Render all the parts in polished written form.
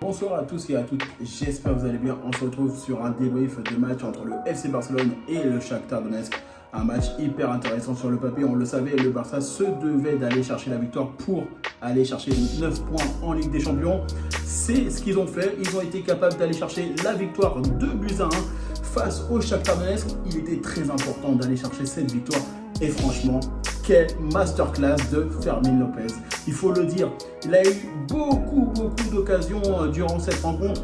Bonsoir à tous et à toutes, j'espère que vous allez bien. On se retrouve sur un débrief de match entre le FC Barcelone et le Shakhtar Donetsk. Un match hyper intéressant sur le papier, on le savait, le Barça se devait d'aller chercher la victoire pour aller chercher 9 points en Ligue des Champions. C'est ce qu'ils ont fait, ils ont été capables d'aller chercher la victoire 2-1 face au Shakhtar Donetsk. Il était très important d'aller chercher cette victoire et franchement, quelle masterclass de Fermín López. Il faut le dire, il a eu beaucoup d'occasions durant cette rencontre.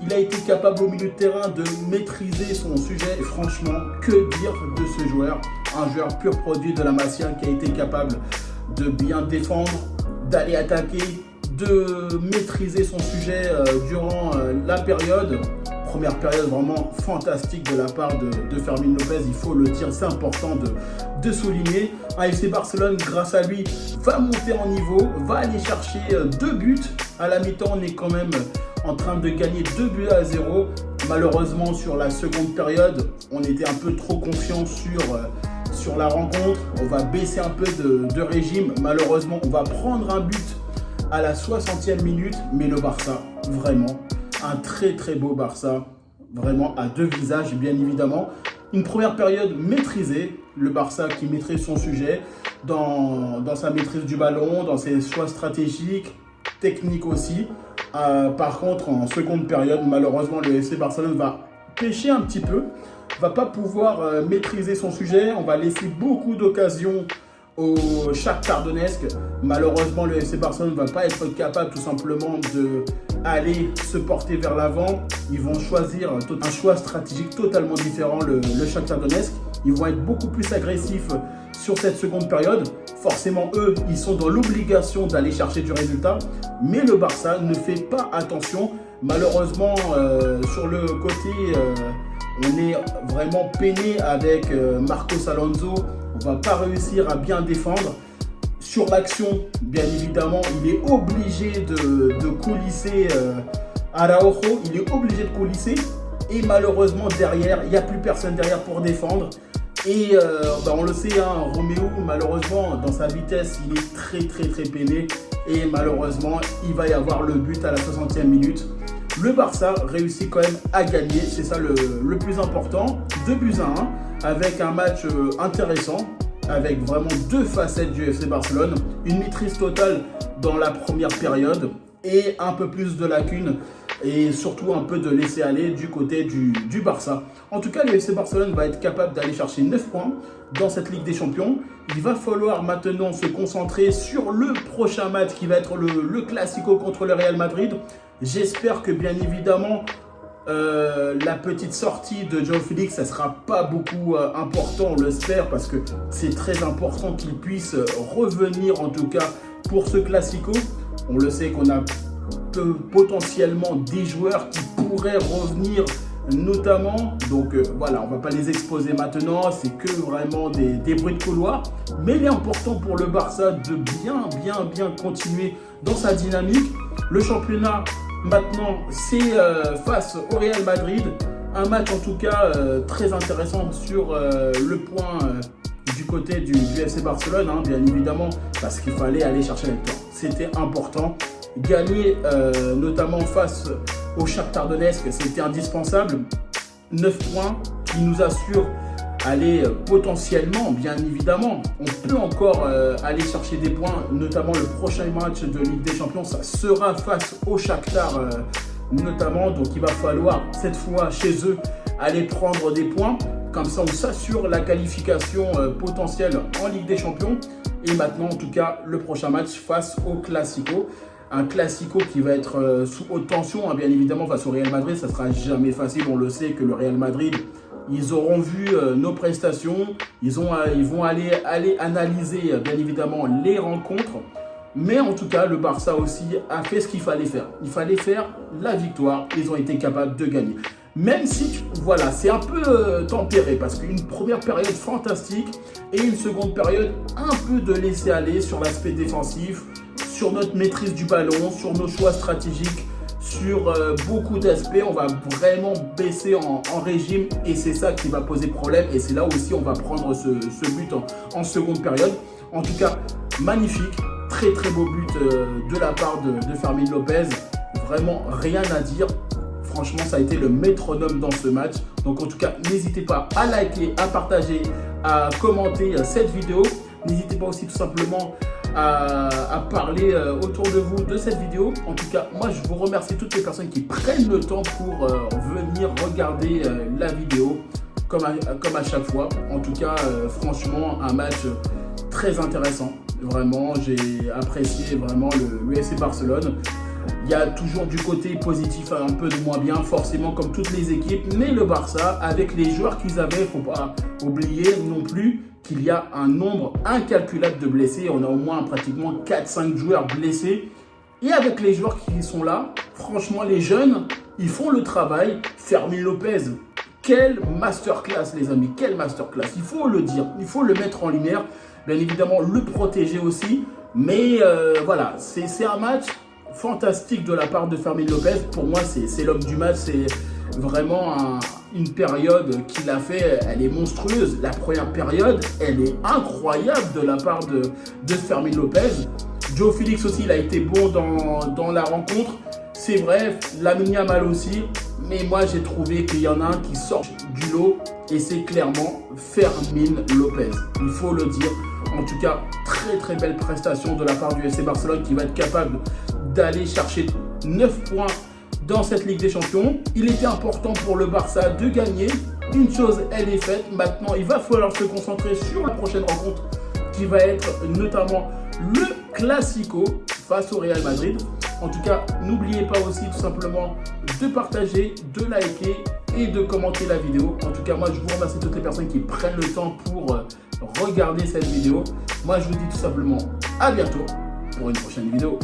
Il a été capable au milieu de terrain de maîtriser son sujet. Et franchement, que dire de ce joueur? Un joueur pur produit de la Masia qui a été capable de bien défendre, d'aller attaquer, de maîtriser son sujet durant la période. Première période vraiment fantastique de la part de Fermín López, il faut le dire, c'est important de souligner. Un FC Barcelone, grâce à lui, va monter en niveau, va aller chercher 2 buts. À la mi-temps, on est quand même en train de gagner 2-0. Malheureusement, sur la seconde période, on était un peu trop confiant sur la rencontre. On va baisser un peu de régime. Malheureusement, on va prendre un but à la 60e minute. Mais le Barça, vraiment, un très beau Barça, vraiment à 2 visages bien évidemment. Une première période maîtrisée, le Barça qui maîtrise son sujet dans sa maîtrise du ballon, dans ses choix stratégiques, techniques aussi. Par contre, en seconde période, malheureusement, le FC Barcelone va pêcher un petit peu, va pas pouvoir maîtriser son sujet. On va laisser beaucoup d'occasions au Shakhtar Donetsk. Malheureusement, le FC Barcelone ne va pas être capable tout simplement d'aller se porter vers l'avant. Ils vont choisir un choix stratégique totalement différent, le Shakhtar Donetsk. Ils vont être beaucoup plus agressifs sur cette seconde période. Forcément, eux, ils sont dans l'obligation d'aller chercher du résultat. Mais le Barça ne fait pas attention. Malheureusement, sur le côté, on est vraiment peiné avec Marcos Alonso. On ne va pas réussir à bien défendre. Sur l'action, bien évidemment, il est obligé de coulisser Araujo. Il est obligé de coulisser. Et malheureusement, derrière, il n'y a plus personne derrière pour défendre. Et on le sait, hein, Roméo, malheureusement, dans sa vitesse, il est très peiné. Et malheureusement, il va y avoir le but à la 60e minute. Le Barça réussit quand même à gagner, c'est ça le plus important. 2-1, avec un match intéressant, avec vraiment 2 facettes du FC Barcelone. Une maîtrise totale dans la première période et un peu plus de lacunes et surtout un peu de laisser aller du côté du Barça. En tout cas, le FC Barcelone va être capable d'aller chercher 9 points dans cette Ligue des Champions. Il va falloir maintenant se concentrer sur le prochain match qui va être le Classico contre le Real Madrid. J'espère que bien évidemment la petite sortie de João Félix, ça ne sera pas beaucoup important, on l'espère, parce que c'est très important qu'il puisse revenir en tout cas pour ce Classico. On le sait qu'on a potentiellement des joueurs qui pourraient revenir notamment, donc voilà, on ne va pas les exposer maintenant, c'est que vraiment des bruits de couloir, mais il est important pour le Barça de bien continuer dans sa dynamique. Le championnat maintenant c'est face au Real Madrid, un match en tout cas très intéressant sur le point du côté du FC Barcelone, hein, bien évidemment, parce qu'il fallait aller chercher la victoire, c'était important. Gagner notamment face au Shakhtar Donetsk, c'était indispensable. 9 points qui nous assurent aller potentiellement, bien évidemment, on peut encore aller chercher des points, notamment le prochain match de Ligue des Champions, ça sera face au Shakhtar notamment, donc il va falloir cette fois chez eux aller prendre des points, comme ça on s'assure la qualification potentielle en Ligue des Champions. Et maintenant en tout cas le prochain match face au Classico. Un Classico qui va être sous haute tension, hein, bien évidemment, face au Real Madrid. Ça ne sera jamais facile. On le sait que le Real Madrid, ils auront vu nos prestations. Ils vont aller analyser, bien évidemment, les rencontres. Mais en tout cas, le Barça aussi a fait ce qu'il fallait faire. Il fallait faire la victoire. Ils ont été capables de gagner. Même si, voilà, c'est un peu tempéré parce qu'une première période fantastique et une seconde période un peu de laisser aller sur l'aspect défensif, sur notre maîtrise du ballon, sur nos choix stratégiques, sur beaucoup d'aspects. On va vraiment baisser en régime et c'est ça qui va poser problème. Et c'est là aussi on va prendre ce but en seconde période. En tout cas, magnifique, très beau but de la part de Fermín López. vraiment rien à dire. Franchement, ça a été le métronome dans ce match. Donc en tout cas, n'hésitez pas à liker, à partager, à commenter cette vidéo. N'hésitez pas aussi tout simplement à parler autour de vous de cette vidéo. En tout cas, moi je vous remercie toutes les personnes qui prennent le temps pour venir regarder la vidéo comme à chaque fois. En tout cas, franchement, un match très intéressant. Vraiment, j'ai apprécié vraiment le FC Barcelone. Il y a toujours du côté positif, un peu de moins bien, forcément comme toutes les équipes. Mais le Barça, avec les joueurs qu'ils avaient, il ne faut pas oublier non plus qu'il y a un nombre incalculable de blessés. On a au moins pratiquement 4-5 joueurs blessés. Et avec les joueurs qui sont là, franchement, les jeunes, ils font le travail. Fermín López, quelle masterclass les amis, quelle masterclass. Il faut le dire, il faut le mettre en lumière. Bien évidemment, le protéger aussi. Mais voilà, c'est un match fantastique de la part de Fermín López. Pour moi, c'est l'homme du match. C'est vraiment une période qu'il a fait. Elle est monstrueuse. La première période, elle est incroyable de la part de Fermín López. João Félix aussi, il a été bon dans la rencontre. C'est vrai, Lamine Yamal aussi. Mais moi, j'ai trouvé qu'il y en a un qui sort du lot. Et c'est clairement Fermín López. Il faut le dire. En tout cas, très très belle prestation de la part du FC Barcelone qui va être capable d'aller chercher 9 points dans cette Ligue des Champions. Il était important pour le Barça de gagner. Une chose, elle est faite. Maintenant, il va falloir se concentrer sur la prochaine rencontre qui va être notamment le Classico face au Real Madrid. En tout cas, n'oubliez pas aussi tout simplement de partager, de liker et de commenter la vidéo. En tout cas, moi, je vous remercie toutes les personnes qui prennent le temps pour regarder cette vidéo. Moi, je vous dis tout simplement à bientôt pour une prochaine vidéo.